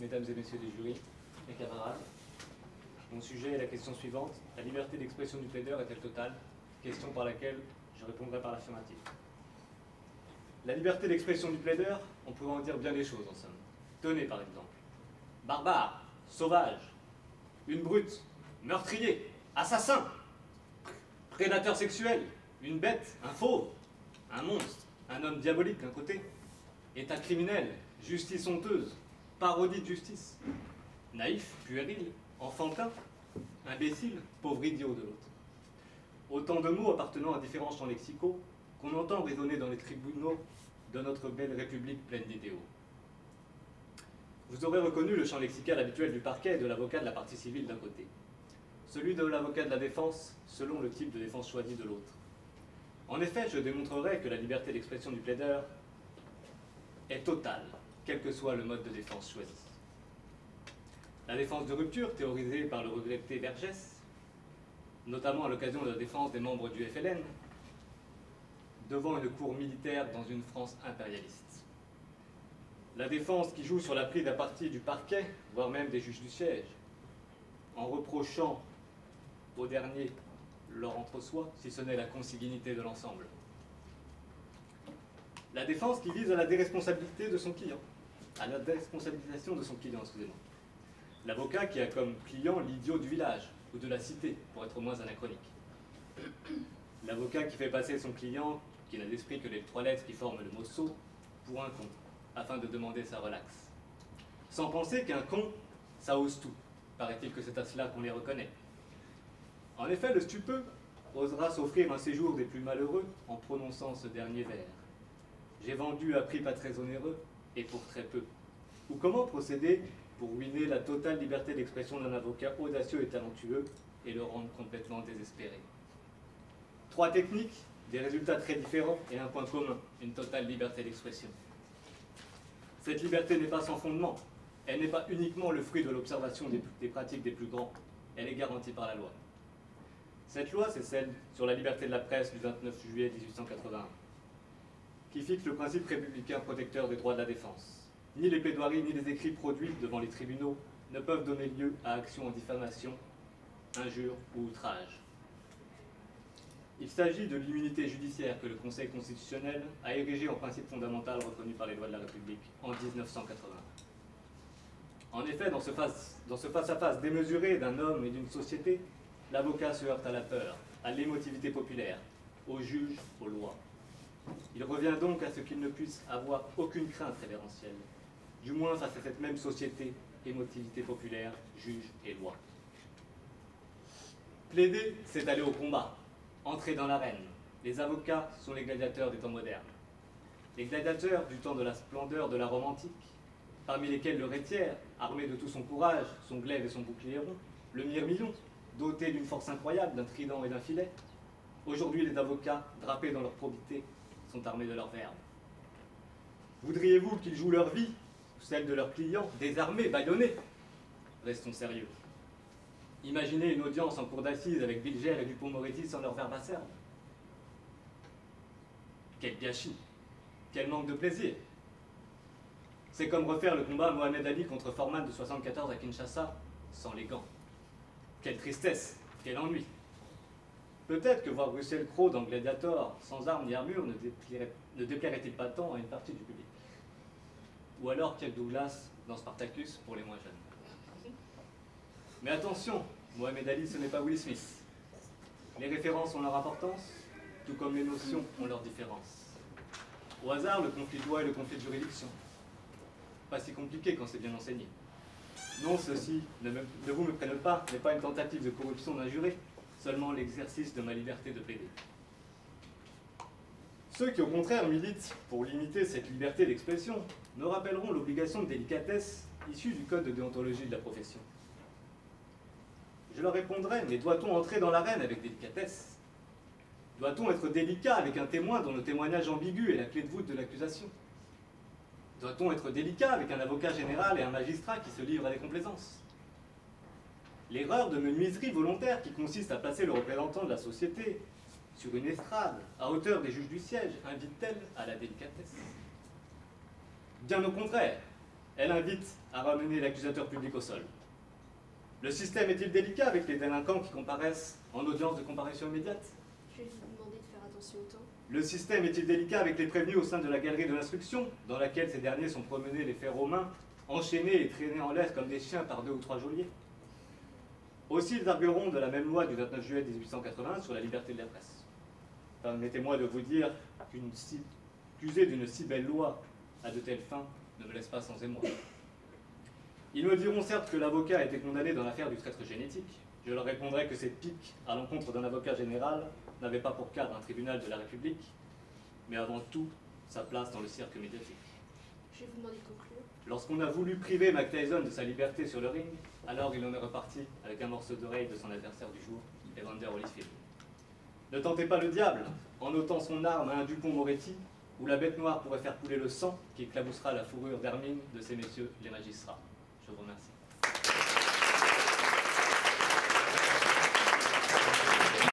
mesdames et messieurs des jurys, mes camarades. Mon sujet est la question suivante. La liberté d'expression du plaideur est-elle totale? Question par laquelle je répondrai par l'affirmative. La liberté d'expression du plaideur, on pourrait en dire bien des choses en somme. Tenez par exemple. Barbare, sauvage, une brute, meurtrier, assassin, prédateur sexuel, une bête, un fauve, un monstre, un homme diabolique d'un côté, état criminel, justice honteuse, parodie de justice, naïf, puéril, enfantin, imbécile, pauvre idiot de l'autre. Autant de mots appartenant à différents champs lexicaux qu'on entend résonner dans les tribunaux de notre belle République pleine d'idéaux. Vous aurez reconnu le champ lexical habituel du parquet et de l'avocat de la partie civile d'un côté, celui de l'avocat de la défense selon le type de défense choisi de l'autre. En effet, je démontrerai que la liberté d'expression du plaideur est totale, quel que soit le mode de défense choisi. La défense de rupture, théorisée par le regretté Vergès, notamment à l'occasion de la défense des membres du FLN, devant une cour militaire dans une France impérialiste. La défense qui joue sur la prise à partie du parquet, voire même des juges du siège, en reprochant au dernier leur entre-soi, si ce n'est la consanguinité de l'ensemble. La défense qui vise à la déresponsabilité de son client, à la déresponsabilisation de son client, excusez-moi. L'avocat qui a comme client l'idiot du village, ou de la cité, pour être moins anachronique. L'avocat qui fait passer son client, qui n'a d'esprit que les trois lettres qui forment le mot sot, pour un con, afin de demander sa relaxe. Sans penser qu'un con, ça ose tout. Paraît-il que c'est à cela qu'on les reconnaît. En effet, le stupeux osera s'offrir un séjour des plus malheureux en prononçant ce dernier vers. J'ai vendu à prix pas très onéreux, et pour très peu. Ou comment procéder pour ruiner la totale liberté d'expression d'un avocat audacieux et talentueux et le rendre complètement désespéré. Trois techniques, des résultats très différents et un point commun, une totale liberté d'expression. Cette liberté n'est pas sans fondement, elle n'est pas uniquement le fruit de l'observation des pratiques des plus grands, elle est garantie par la loi. Cette loi, c'est celle sur la liberté de la presse du 29 juillet 1881, qui fixe le principe républicain protecteur des droits de la défense. Ni les plaidoiries ni les écrits produits devant les tribunaux ne peuvent donner lieu à action en diffamation, injure ou outrage. Il s'agit de l'immunité judiciaire que le Conseil constitutionnel a érigée en principe fondamental reconnu par les lois de la République en 1980. En effet, dans ce face-à-face démesuré d'un homme et d'une société, l'avocat se heurte à la peur, à l'émotivité populaire, aux juges, aux lois. Il revient donc à ce qu'il ne puisse avoir aucune crainte révérentielle, du moins face à cette même société, émotivité populaire, juge et loi. Plaider, c'est aller au combat, entrer dans l'arène. Les avocats sont les gladiateurs des temps modernes. Les gladiateurs du temps de la splendeur de la Rome antique, parmi lesquels le rhétière, armé de tout son courage, son glaive et son bouclier rond, le mirmillon, doté d'une force incroyable, d'un trident et d'un filet. Aujourd'hui, les avocats, drapés dans leur probité, sont armés de leur verbe. Voudriez-vous qu'ils jouent leur vie, ou celle de leurs clients, désarmés, bâillonnés? Restons sérieux. Imaginez une audience en cour d'assises avec Bilger et Dupond-Moretti sans leur verbe acerbe. Quel gâchis, quel manque de plaisir. C'est comme refaire le combat Mohamed Ali contre Foreman de 74 à Kinshasa sans les gants. Quelle tristesse, quel ennui. Peut-être que voir Russell Crowe dans Gladiator, sans armes ni armure, ne déplairait-il pas tant à une partie du public. Ou alors Kirk Douglas dans Spartacus pour les moins jeunes. Mais attention, Mohamed Ali, ce n'est pas Will Smith. Les références ont leur importance, tout comme les notions ont leur différence. Au hasard, le conflit de loi et le conflit de juridiction. Pas si compliqué quand c'est bien enseigné. Non, ceci, ne vous me prenne pas, n'est pas une tentative de corruption d'un juré, seulement l'exercice de ma liberté de plaider. Ceux qui, au contraire, militent pour limiter cette liberté d'expression me rappelleront l'obligation de délicatesse issue du code de déontologie de la profession. Je leur répondrai, mais doit-on entrer dans l'arène avec délicatesse? Doit-on être délicat avec un témoin dont le témoignage ambigu est la clé de voûte de l'accusation? Doit-on être délicat avec un avocat général et un magistrat qui se livrent à des complaisances? L'erreur de menuiserie volontaire qui consiste à placer le représentant de la société sur une estrade à hauteur des juges du siège invite-t-elle à la délicatesse? Bien au contraire, Elle invite à ramener l'accusateur public au sol. Le système est-il délicat avec les délinquants qui comparaissent en audience de comparution immédiate? Je vais vous demander de faire attention au temps. Le système est-il délicat avec les prévenus au sein de la galerie de l'instruction, dans laquelle ces derniers sont promenés les fers aux mains, enchaînés et traînés en laisse comme des chiens par 2 ou 3 geôliers? Aussi, ils argueront de la même loi du 29 juillet 1880 sur la liberté de la presse. Permettez-moi de vous dire qu'user d'une si belle loi à de telles fins ne me laisse pas sans émoi. Ils me diront certes que l'avocat a été condamné dans l'affaire du traître génétique. Je leur répondrai que cette pique à l'encontre d'un avocat général n'avait pas pour cadre un tribunal de la République, mais avant tout sa place dans le cirque médiatique. Je vais vous demander de conclure. Lorsqu'on a voulu priver Mike Tyson de sa liberté sur le ring, alors il en est reparti avec un morceau d'oreille de son adversaire du jour, Evander Holyfield. Ne tentez pas le diable en ôtant son arme à un Dupont-Moretti, où la bête noire pourrait faire couler le sang qui éclaboussera la fourrure d'hermine de ces messieurs les magistrats. Je vous remercie.